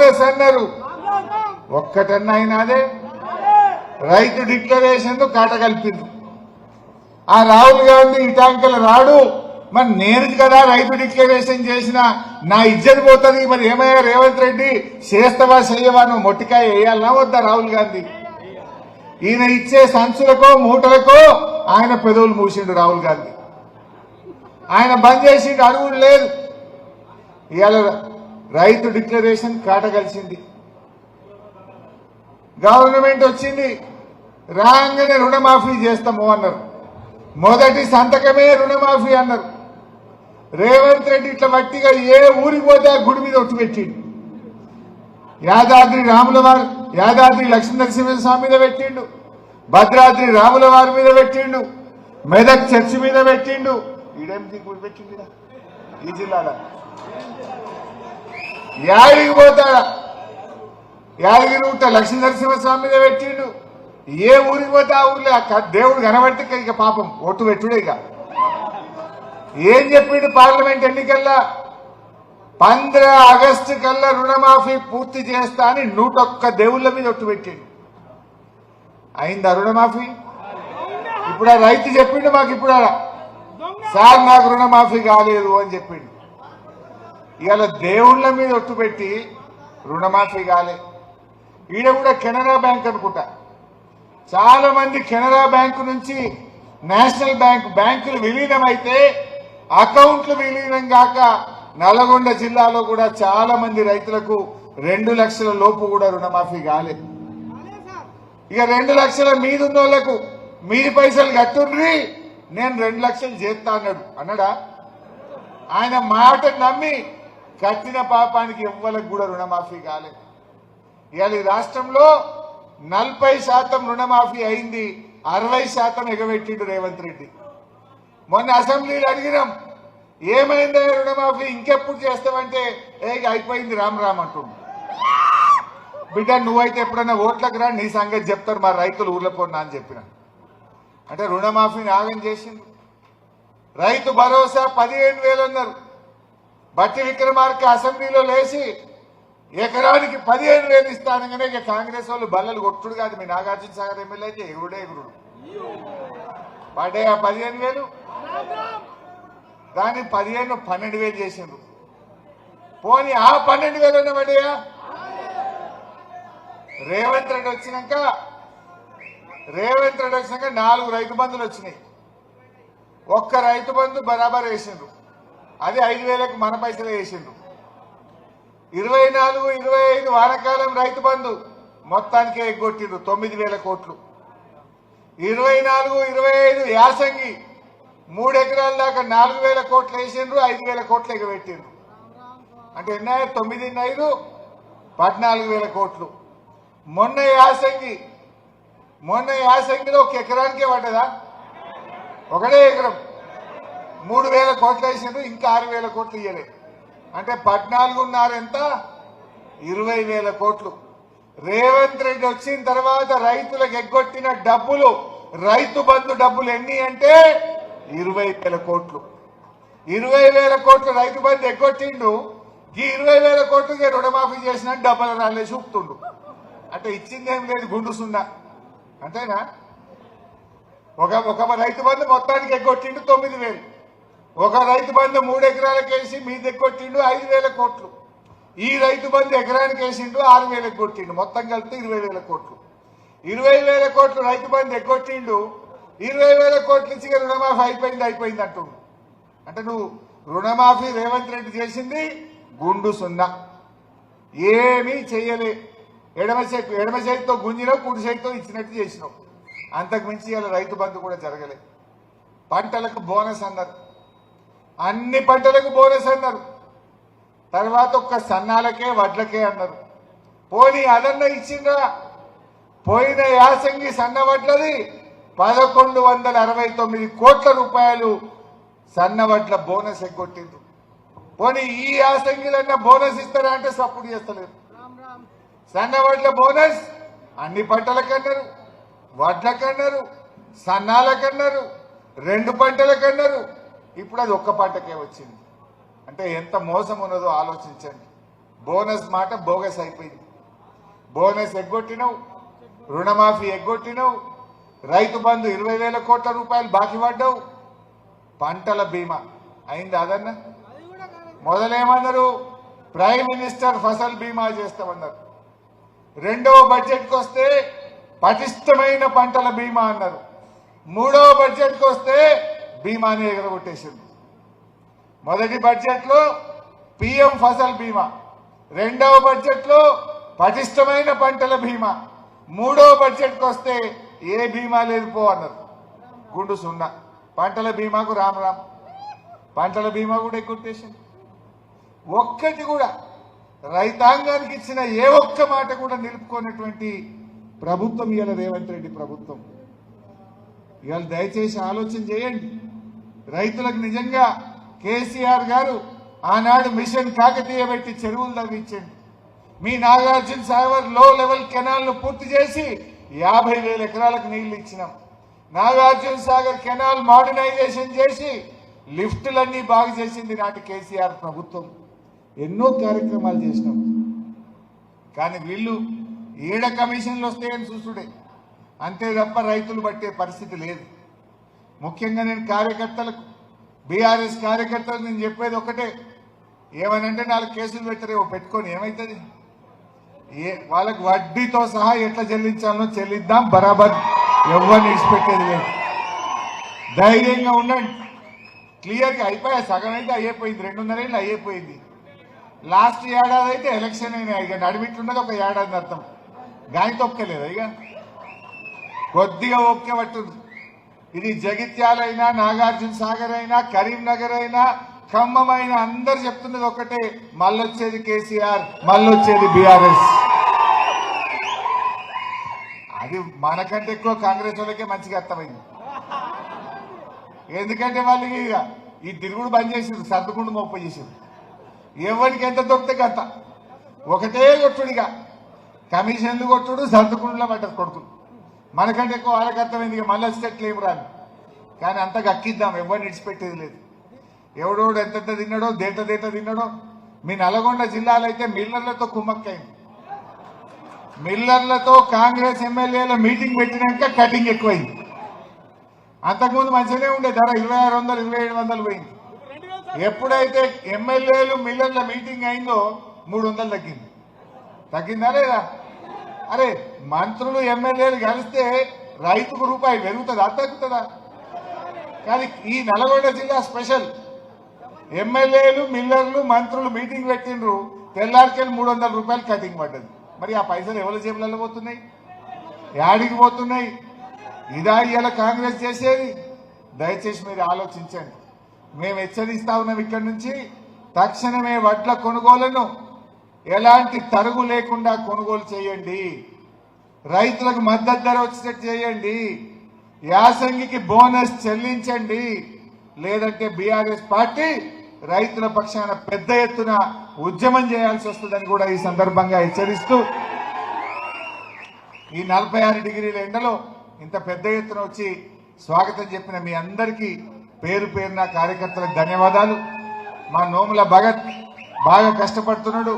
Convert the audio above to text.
Bonus అన్నారు, ఒక్కటన్నా అయినాదే? రైతు డిక్లరేషన్ కాట కలిపింది. ఆ రాహుల్ గాంధీ ఇటాంకలు రాడు, మరి నేను కదా రైతు డిక్లరేషన్ చేసిన, నా ఇజ్జత్ పోతుంది. మరి ఏమయ్యా రేవంత్ రెడ్డి, చేస్తావా చెయ్యవా? నువ్వు మొట్టికాయ వేయాలనా వద్దా రాహుల్ గాంధీ? ఈయన ఇచ్చే సంచులకో మూటలకో ఆయన పెదవులు మూసిండు రాహుల్ గాంధీ. ఆయన బంద్ చేసిండు, అడుగులు లేదు. ఇవాళ రైతు డిక్లరేషన్ కాట కలిసింది. గవర్నమెంట్ వచ్చింది, రాగానే రుణమాఫీ చేస్తాము అన్నారు. మొదటి సంతకమే రుణమాఫీ అన్నారు. రేవంత్ రెడ్డి ఇట్లా వట్టిగా ఏ ఊరికి పోతే ఆ గుడి మీద ఒట్టు పెట్టిండు. యాదాద్రి లక్ష్మీ నరసింహస్వామి మీద పెట్టిండు, భద్రాద్రి రాముల వారి మీద పెట్టిండు, మెదక్ చర్చి మీద పెట్టిండు. ఈడేమిటి గుడి పెట్టిండు ఈ జిల్లాలో? యాడికి పోతాడా? యాదగిరి లక్ష్మీ నరసింహస్వామి మీద పెట్టిండు. ఏ ఊరికి పోతే ఆ ఊర్లో దేవుడు కనబడితే ఇక పాపం ఒట్టు పెట్టుడే. ఇక ఏం చెప్పిండు పార్లమెంట్ ఎన్నికల్లో? 15 ఆగస్టు కల్లా రుణమాఫీ పూర్తి చేస్తా అని 101 దేవుళ్ళ మీద ఒట్టు పెట్టిండు. అయిందా రుణమాఫీ? ఇప్పుడు ఆ రైతు చెప్పిండు మాకు, ఇప్పుడు సార్ నాకు రుణమాఫీ కాలేదు అని చెప్పిండు. ఇవాళ దేవుళ్ళ మీద ఒట్టు పెట్టి రుణమాఫీ కాలే. ఈడ కూడా కెనరా బ్యాంక్ అనుకుంటా, చాలా మంది కెనరా బ్యాంకు నుంచి నేషనల్ బ్యాంకులు విలీనమైతే అకౌంట్లు విలీనం కాక నల్గొండ జిల్లాలో కూడా చాలా మంది రైతులకు 2 లక్షల లోపు కూడా రుణమాఫీ కాలేదు. ఇక 2 లక్షల మీదున్న వాళ్ళకు మీది పైసలు కట్టుండ్రి, నేను 2 లక్షలు చేస్తా అన్నాడా? ఆయన మాట నమ్మి కట్టిన పాపానికి ఎవ్వలకు కూడా రుణమాఫీ కాలేదు. ఇవాళ ఈ రాష్ట్రంలో 40% రుణమాఫీ అయింది, 60% ఎగబెట్టిండు రేవంత్ రెడ్డి. మొన్న అసెంబ్లీలో అడిగినాం, ఏమైందా రుణమాఫీ, ఇంకెప్పుడు చేస్తామంటే అయిపోయింది రామ్ రామ్ అంటుండు. బిడ్డ నువ్వైతే ఎప్పుడన్నా ఓట్లకు రా, నీ సంగతి చెప్తారు మా రైతులు ఊర్లో పోన్నా అని చెప్పిన. అంటే రుణమాఫీని ఆగం చేసిండు. రైతు భరోసా 15,000 అన్నారు. బట్టి విక్రమార్క అసెంబ్లీలో లేచి ఎకరానికి 15,000 ఇస్తానగానే ఇక కాంగ్రెస్ వాళ్ళు బల్లలు కొట్టుడు కాదు. మీ నాగార్జున సాగర్ ఎమ్మెల్యే అయితే ఎగురుడే ఎగురుడు పడే. ఆ 15,000 దాన్ని 12,000 చేసిండ్రు. పోనీ ఆ 12,000 పడ్డాయా? రేవంత్ రెడ్డి వచ్చినాక 4 రైతు బంధులు వచ్చినాయి. ఒక్క రైతు బంధు బరాబర్ వేసిండ్రు, అది 5,000కు మన పైసలే వేసిండ్రు. 24, 25 వానకాలం రైతు బంధు మొత్తానికే ఎగ్గొట్టిండ్రు 9,000 కోట్లు. 24, 25 యాసంగి 3 ఎకరాల దాకా 4,000 కోట్లు వేసిండ్రు, 5,000 కోట్లు ఎగబెట్టిండ్రు. అంటే ఎన్నాయి? 9, 5, 14,000 కోట్లు. మొన్న యాసంగిలో 1 ఎకరానికే పడ్డదా? ఒకటే ఎకరం 3,000 కోట్లు వేసిండ్రు, ఇంకా 6,000 కోట్లు ఇయ్యలే. అంటే 14.5 ఎంత? 20,000 కోట్లు. రేవంత్ రెడ్డి వచ్చిన తర్వాత రైతులకు ఎగ్గొట్టిన డబ్బులు, రైతు బంధు డబ్బులు ఎన్ని అంటే 20,000 కోట్లు. 20,000 కోట్లు రైతు బంధు ఎగ్గొట్టిండు. ఈ 20,000 కోట్లకే రుణమాఫీ చేసిన డబ్బులు రాలే చూపుతుండు. అంటే ఇచ్చిందేం లేదు, గుండు సున్నా. అంతేనా? ఒక రైతు బంధు మొత్తానికి ఎగ్గొట్టిండు 9,000. ఒక రైతు బంధు 3 ఎకరాలకు వేసి మీద ఎగ్గొట్టిండు 5,000 కోట్లు. ఈ రైతు బంధు ఎకరానికి వేసిండు 6,000 కొట్టిండు. మొత్తం కలిపి 20,000 కోట్లు. 20,000 కోట్లు రైతు బంధు ఎగ్గొట్టిండు. 20,000 కోట్లు ఇచ్చి రుణమాఫీ అయిపోయింది అంటుండు. అంటే నువ్వు రుణమాఫీ రేవంత్ రెడ్డి చేసింది గుండు సున్నా, ఏమీ చెయ్యలే. ఎడమ చేతితో గుంజినావు, కుడి చేతితో ఇచ్చినట్టు చేసినావు. అంతకు మించి ఇలా రైతు బంధు కూడా జరగలే. పంటలకు బోనస్ అన్నారు, అన్ని పంటలకు బోనస్ అన్నారు. తర్వాత ఒక్క సన్నాలకే వడ్లకే అన్నారు. పోనీ అదన్నా ఇచ్చిండ్రా? పోయిన యాసంగి సన్న వడ్లది 1,169 కోట్ల రూపాయలు సన్న వడ్ల బోనస్ ఎగ్గొట్టిండ్రు. పోనీ ఈ యాసంగిలన్నా బోనస్ ఇస్తారా అంటే సపోర్ట్ చేస్తలేరు. సన్న వడ్ల బోనస్ అన్ని పంటలకన్నారు, వడ్లకన్నారు, సన్నాలకన్నారు, 2 పంటలకన్నారు. ఇప్పుడు అది ఒక్క పంటకే వచ్చింది. అంటే ఎంత మోసం ఉన్నదో ఆలోచించండి. బోనస్ మాట బోగస్ అయిపోయింది. బోనస్ ఎగ్గొట్టినవు, రుణమాఫీ ఎగ్గొట్టినవు, రైతు బంధు 20,000 కోట్ల రూపాయలు బాకీ పడ్డావు, పంటల బీమా అయింది అదన్న. మొదలేమన్నారు, ప్రైమ్ మినిస్టర్ ఫసల్ బీమా చేస్తామన్నారు. రెండవ బడ్జెట్కి వస్తే పటిష్టమైన పంటల బీమా అన్నారు. మూడవ బడ్జెట్కి వస్తే బీమాని ఎగరగొట్టేసింది. మొదటి బడ్జెట్లో పిఎం ఫసల్ బీమా, రెండవ బడ్జెట్లో పటిష్టమైన పంటల బీమా, మూడవ బడ్జెట్కి వస్తే ఏ బీమా లేదు పో అన్నారు. గుండు సున్నా. పంటల బీమాకు రామ్ రామ్, పంటల బీమా కూడా ఎగ్గొట్టేసింది. ఒక్కటి కూడా రైతాంగానికి ఇచ్చిన ఏ ఒక్క మాట కూడా నిలుపుకున్నటువంటి ప్రభుత్వం ఇవాళ రేవంత్ రెడ్డి ప్రభుత్వం. ఇవాళ దయచేసి ఆలోచన చేయండి. రైతులకు నిజంగా కేసీఆర్ గారు ఆనాడు మిషన్ కాకతీయ పెట్టి చెరువులు తవ్వించండి. మీ నాగార్జున సాగర్ లో లెవెల్ కెనాల్ ను పూర్తి చేసి 50,000 ఎకరాలకు నీళ్లు ఇచ్చినాం. నాగార్జున సాగర్ కెనాల్ మోడర్నైజేషన్ చేసి లిఫ్టులన్నీ బాగు చేసింది నాటి కేసీఆర్ ప్రభుత్వం. ఎన్నో కార్యక్రమాలు చేసినాం. కానీ వీళ్ళు ఏడ కమిషన్లు వస్తాయని చూసుడే, అంతే తప్ప రైతులు పట్టే పరిస్థితి లేదు. ముఖ్యంగా నేను కార్యకర్తలకు, బీఆర్ఎస్ కార్యకర్తలకు నేను చెప్పేది ఒకటే, ఏమనంటే 4 కేసులు పెట్టరేమో పెట్టుకొని ఏమవుతుంది, వాళ్ళకు వడ్డీతో సహా ఎట్లా చెల్లించాలో చెల్లిద్దాం, బరాబర్ ఎవరిని విడిచిపెట్టేది లేదు. ధైర్యంగా ఉండండి. క్లియర్గా అయిపోయా, సగం అయితే అయిపోయింది, 2.5 ఏళ్ళు అయిపోయింది. లాస్ట్ ఏడాది అయితే ఎలక్షన్ అయినా, ఇక నడిమిట్లున్నది ఒక ఏడాది అర్థం. గాని తొక్కలేదు, ఇక కొద్దిగా ఓకే పట్టుంది. ఇది జగిత్యాలైనా, నాగార్జున సాగర్ అయినా, కరీంనగర్ అయినా, ఖమ్మం అయినా అందరు చెప్తున్నది ఒకటే, మళ్ళొచ్చేది కేసీఆర్, మళ్ళొచ్చేది బీఆర్ఎస్. అది మనకంటే ఎక్కువ కాంగ్రెస్ వాళ్ళకే మంచిగా అర్థమైంది. ఎందుకంటే వాళ్ళకి ఇక ఈ తిరుగుడు బంద్ చేసింది, సర్దుకుండు మొప్ప చేసింది. ఎవరికి ఎంత దొరికితే అంత ఒకటే కొట్టుడిగా, కమిషన్లు కొట్టుడు, సర్దుకుండులో పడ్డారు కొడుకులు. మనకంటే ఎక్కువ వాళ్ళకి అర్థమైంది, ఇక మళ్ళీ వచ్చేటట్లు ఏం రాదు. కానీ అంత గక్కిద్దాం, ఎవరిని విడిచిపెట్టేది లేదు. ఎవడోడు ఎంతెంత తిన్నాడో, దేట తిన్నాడో. మీ నల్గొండ జిల్లాలో అయితే మిల్లర్లతో కుమ్మక్కైంది. మిల్లర్లతో కాంగ్రెస్ ఎమ్మెల్యేల మీటింగ్ పెట్టినాక కటింగ్ ఎక్కువైంది. అంతకుముందు మంచిగానే ఉండే ధర 2600, 2700 పోయింది. ఎప్పుడైతే ఎమ్మెల్యేలు మిల్లర్ల మీటింగ్ అయిందో 300 తగ్గింది. తగ్గిందా లేదా? అరే మంత్రులు ఎమ్మెల్యేలు కలిస్తే రైతుకు రూపాయి పెరుగుతుందా తగ్గుతుందా? కానీ ఈ నల్గొండ జిల్లా స్పెషల్, ఎమ్మెల్యేలు మిల్లర్లు మంత్రులు మీటింగ్ పెట్టిండ్రు, తెల్లారికెళ్ళి 300 రూపాయలు కటింగ్ పడ్డది. మరి ఆ పైసలు ఎవరి జేబులలో పోతున్నాయి, యాడికి పోతున్నాయి? ఇదా ఇవాళ కాంగ్రెస్ చేసేది? దయచేసి మీరు ఆలోచించండి. మేము హెచ్చరిస్తా ఉన్నాం, ఇక్కడి నుంచి తక్షణమే వడ్ల కొనుగోలును ఎలాంటి తరుగు లేకుండా కొనుగోలు చేయండి. రైతులకు మద్దతు ధర వచ్చేటట్టు చేయండి. యాసంగికి బోనస్ చెల్లించండి. లేదంటే బీఆర్ఎస్ పార్టీ రైతుల పక్షాన పెద్ద ఎత్తున ఉద్యమం చేయాల్సి వస్తుందని కూడా ఈ సందర్భంగా హెచ్చరిస్తూ, ఈ 46 డిగ్రీల ఎండలో ఇంత పెద్ద ఎత్తున వచ్చి స్వాగతం చెప్పిన మీ అందరికీ పేరు పేరున కార్యకర్తలకు ధన్యవాదాలు. మా నోముల భగత్ బాగా కష్టపడుతున్నాడు.